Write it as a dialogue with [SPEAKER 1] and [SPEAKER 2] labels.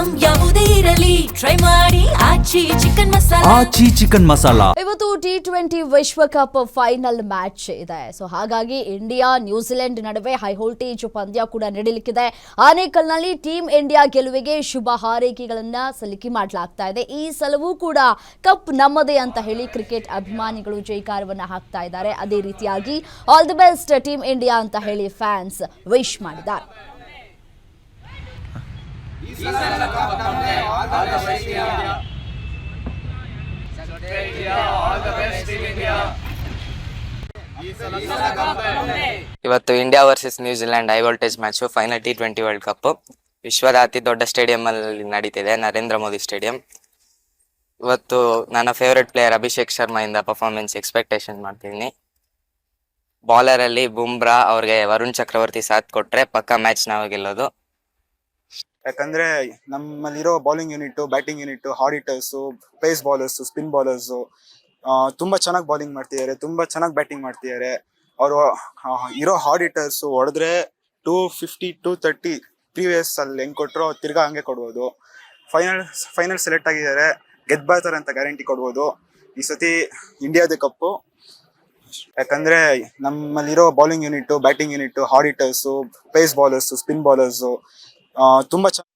[SPEAKER 1] Item ಯಾವುದೇ ಇರಲಿ try ಮಾಡಿ ಆಚಿ ಚಿಕನ್ ಮಸಾಲಾ.
[SPEAKER 2] ಇವತ್ತು T20 ವಿಶ್ವಕಪ್ ಫೈನಲ್ ಮ್ಯಾಚ್ ಇದೆ. ಸೊ ಹಾಗಾಗಿ ಇಂಡಿಯಾ ನ್ಯೂಜಿಲೆಂಡ್ ನಡುವೆ ಹೈ ವೋಲ್ಟೇಜ್ ಪಂದ್ಯ ಕೂಡ ನಡೆಯಲಿಕ್ಕಿದೆ. ಆನೇಕಲ್ನಲ್ಲಿ ಟೀಮ್ ಇಂಡಿಯಾ ಗೆಲುವಿಗೆ ಶುಭ ಹಾರೈಕೆಗಳನ್ನ ಸಲ್ಲಿಕೆ ಮಾಡಲಾಗ್ತಾ ಇದೆ. ಈ ಸಲವೂ ಕೂಡ ಕಪ್ ನಮ್ಮದೇ ಅಂತ ಹೇಳಿ ಕ್ರಿಕೆಟ್ ಅಭಿಮಾನಿಗಳು ಜೈಕಾರವನ್ನ ಹಾಕ್ತಾ ಇದ್ದಾರೆ. ಅದೇ ರೀತಿಯಾಗಿ all the best team India ಅಂತ ಹೇಳಿ ಫ್ಯಾನ್ಸ್ ವಿಶ್ ಮಾಡಿದ್ದಾರೆ.
[SPEAKER 3] ಇವತ್ತು India versus New Zealand high voltage match final T20 world cup ವಿಶ್ವದ ಅತಿ ದೊಡ್ಡ ಸ್ಟೇಡಿಯಂ ಅಲ್ಲಿ ನಡೀತಿದೆ, ನರೇಂದ್ರ ಮೋದಿ ಸ್ಟೇಡಿಯಂ. ಇವತ್ತು ನನ್ನ ಫೇವರೆಟ್ ಪ್ಲೇಯರ್ ಅಭಿಷೇಕ್ ಶರ್ಮಾ ಇಂದ ಪರ್ಫಾರ್ಮೆನ್ಸ್ ಎಕ್ಸ್ಪೆಕ್ಟೇಷನ್ ಮಾಡ್ತೀನಿ. ಬೌಲರ್ ಅಲ್ಲಿ ಬುಮ್ರಾ ಅವ್ರಿಗೆ ವರುಣ್ ಚಕ್ರವರ್ತಿ ಸಾಥ್ ಕೊಟ್ರೆ ಪಕ್ಕ ಮ್ಯಾಚ್ ನಾವು ಗೆಲ್ಲೋದು.
[SPEAKER 4] ಯಾಕಂದ್ರೆ ನಮ್ಮಲ್ಲಿರೋ bowling unit, batting unit, hard hitters, pace bowlers, spin bowlers ತುಂಬಾ ಚೆನ್ನಾಗಿ ಬೌಲಿಂಗ್ ಮಾಡ್ತಿದ್ದಾರೆ, ತುಂಬಾ ಚೆನ್ನಾಗಿ ಬ್ಯಾಟಿಂಗ್ ಮಾಡ್ತಿದ್ದಾರೆ. ಅವರು ಇರೋ ಹಾರ್ಡ್ ಹಿಟ್ಟರ್ಸ್ ಹೊಡೆದ್ರೆ 250, 230 ಪ್ರೀವಿಯಸ್ ಅಲ್ಲಿ ಹೆಂಗ್ ಕೊಟ್ರು ತಿರ್ಗಾ ಹಂಗೆ ಕೊಡ್ಬೋದು. ಫೈನಲ್ ಸೆಲೆಕ್ಟ್ ಆಗಿದ್ದಾರೆ, ಗೆದ್ಬರ್ತಾರೆ ಅಂತ ಗ್ಯಾರಂಟಿ ಕೊಡ್ಬೋದು. ಈ ಸತಿ ಇಂಡಿಯಾದ ಕಪ್ಪು. ಯಾಕಂದ್ರೆ ನಮ್ಮಲ್ಲಿರೋ bowling unit, batting unit, hard hitters, pace bowlers, spin bowlers ತುಂಬಾ